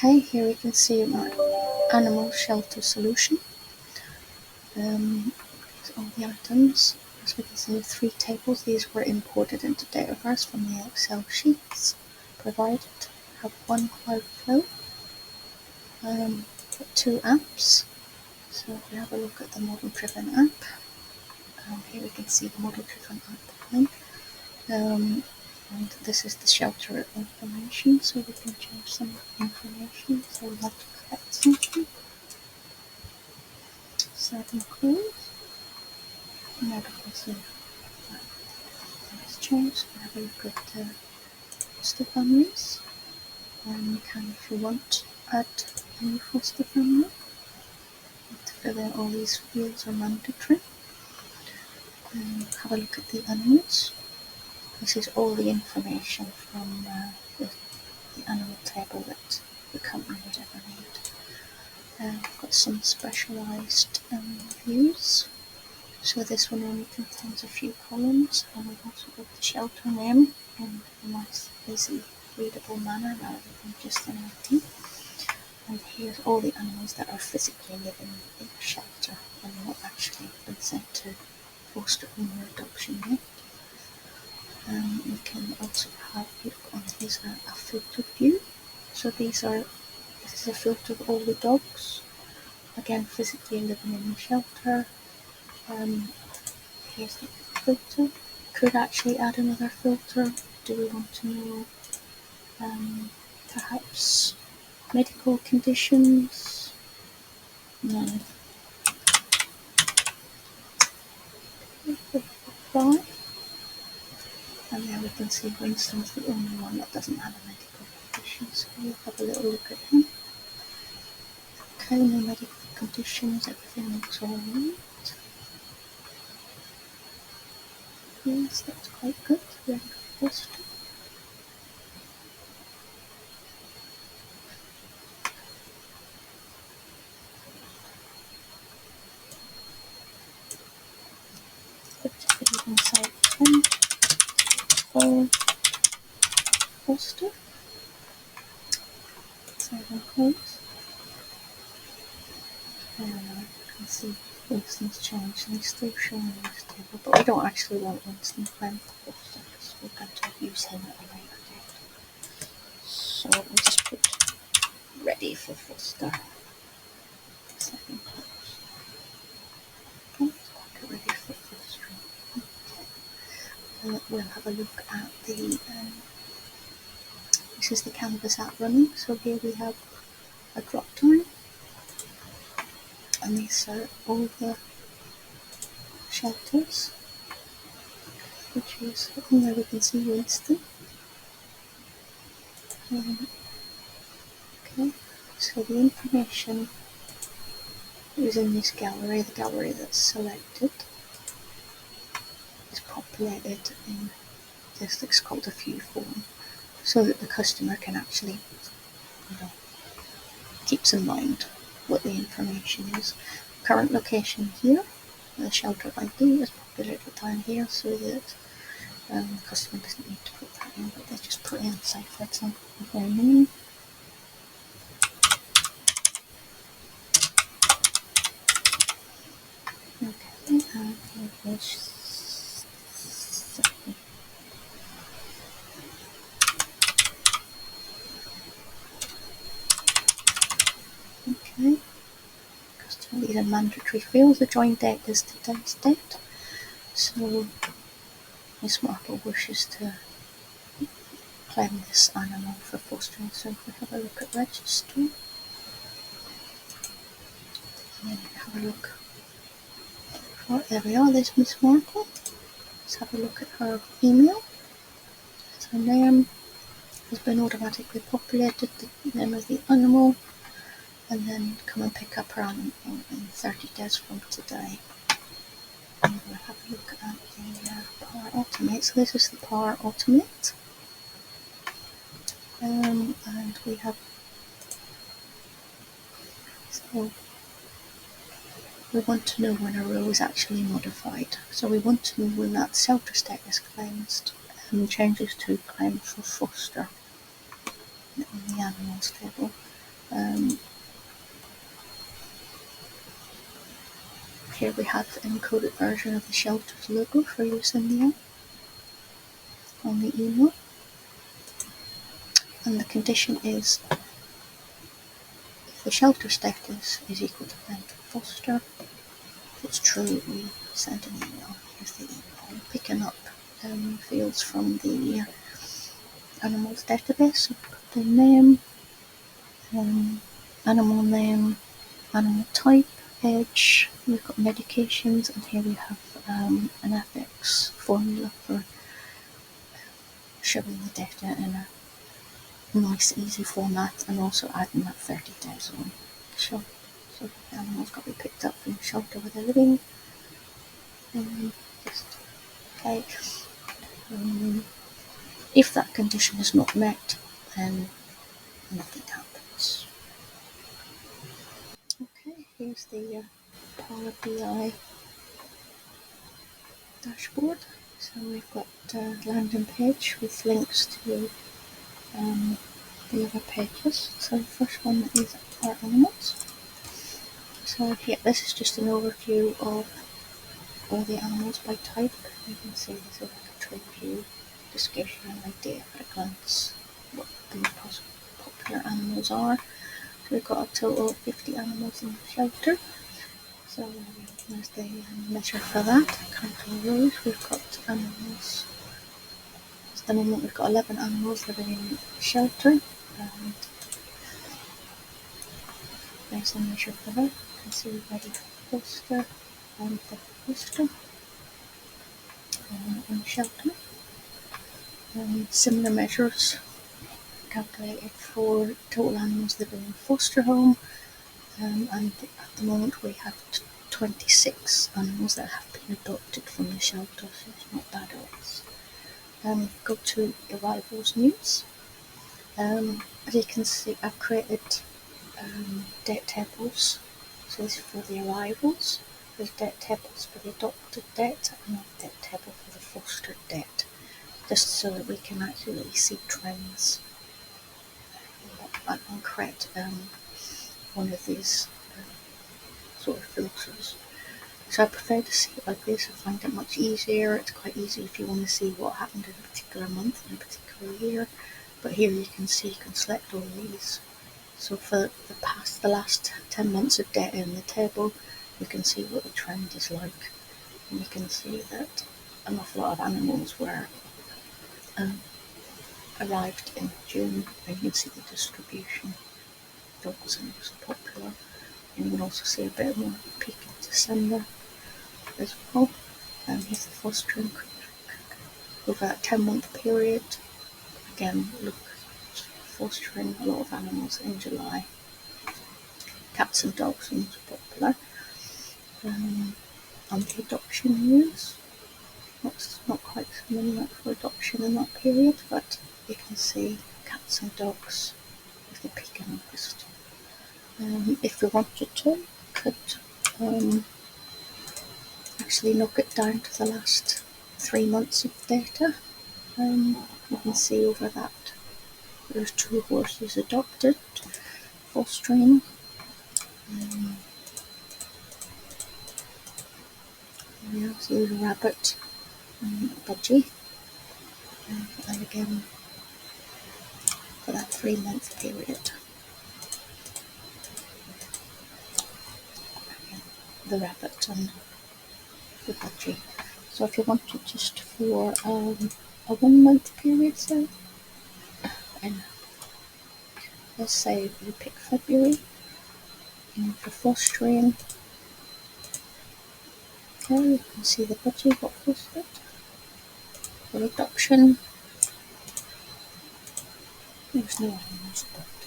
Okay, here we can see my animal shelter solution. All the items, as we can see, 3 tables. These were imported into Dataverse from the Excel sheets provided. Have 1 cloud flow, 2 apps. So if we have a look at the model-driven app, here we can see the model-driven app link. And this is the shelter information, so we can change some information. So we'd like to collect something. 7 clues. Now we can see that it's changed. We have a look at the foster families. And you can, if you want, add a new foster family. To fill in all these fields are mandatory. Have a look at the animals. This is all the information from the animal table that the company would ever need. I've got some specialised views. So this one only contains a few columns, and we've also got the shelter name in a nice, easy, readable manner rather than just an ID. And here's all the animals that are physically living in the shelter and not actually been sent to foster home or adoption yet. We can also have a look on here's a filtered view. So this is a filter of all the dogs, again physically living in the shelter. Here's the filter. Could actually add another filter. Do we want to know perhaps medical conditions? No. Apply. And there we can see Winston's the only one that doesn't have a medical condition, so we'll have a little look at him. Okay, no medical conditions, everything looks alright. Yes, that's quite good. Very good foster. Put it inside 10 for foster. 7 close. You can see Winston's changed and he's still showing this table, but we don't actually want Winston playing for foster because we're going to use him at a later date. So we'll just put ready for foster. 7 close. Ready for fostering. We'll have a look at the this is the canvas app running. So here we have a drop down, and these are all the shelters, which is and there we can see Winston. Okay, so the information is in this gallery. The gallery that's selected is populated in this that's called a view form, so that the customer can actually, keeps in mind what the information is. Current location here, the shelter ID is populated down here, so that the customer doesn't need to put that in, but they just put inside, for example, their name. Okay, and okay, customer, these are mandatory fields. The join date is today's date. So Miss Marple wishes to claim this animal for fostering. So if we have a look at register, and then have a look. Oh, there we are, there's Miss Marple. Let's have a look at her email. Her name has been automatically populated, the name of the animal, and then come and pick up her animal in 30 days from today. And we'll have a look at the Power Automate. So this is the Power Automate. And we have, so we want to know when a row is actually modified. So we want to know when that shelter status claims changes to claim for foster in the animals table. Here we have the encoded version of the shelter's logo for use in the app on the email. And the condition is if the shelter status is equal to mental foster, if it's true, we send an email. Here's the email. Picking up fields from the animals database. So we've got the name, animal name, animal type, age, we've got medications, and here we have an ethics formula for showing the data in a nice easy format, and also adding that 30 days on shelter. So the animal's got to be picked up from the shelter where they're living. Okay. If that condition is not met, then nothing happens. Okay, here's the Power BI dashboard. So we've got a landing page with links to the other pages. So the first one is our animals. So here, this is just an overview of all the animals by type. You can see this is like a tree view, just gives you an idea at a glance what the most popular animals are. So we've got a total of 50 animals in the shelter. So there's the measure for that. Counting rows, we've got animals. At the moment we've got 11 animals living in the shelter, and there's the measure for that. You can see ready for foster and the foster in the shelter. Similar measures calculated for total animals living in foster home, and at the moment we have 26 animals that have been adopted from the shelter, so it's not bad odds. Go to arrivals news. As you can see, I've created date tables. So this is for the arrivals. There's date tables for the adopted date and a date table for the fostered date, just so that we can actually see trends and create one of these sort of filters. So I prefer to see it like this. I find it much easier. It's quite easy if you want to see what happened in a particular month, in a particular year. But here you can see, you can select all these. So for the last 10 months of data in the table, you can see what the trend is like. And you can see that an awful lot of animals were arrived in June, and you can see the distribution. Dogs are most popular. And you can also see a bit more peak in December as well. Here's the fostering over that 10-month period. Again, look, fostering a lot of animals in July. Cats and dogs are most popular. On the adoption news, not quite so many for adoption in that period, but you can see cats and dogs with the peak in August. If we wanted to, could actually knock it down to the last 3 months of data. You can see over that there's 2 horses adopted, fostering. Yeah, so there's a rabbit and a budgie. And again, for that 3-month period. The rabbit and the budgie. So if you wanted just for a 1-month period, so, and let's say we pick February, and for fostering, okay, you can see the budgie got fostered. For adoption, there's no animals, but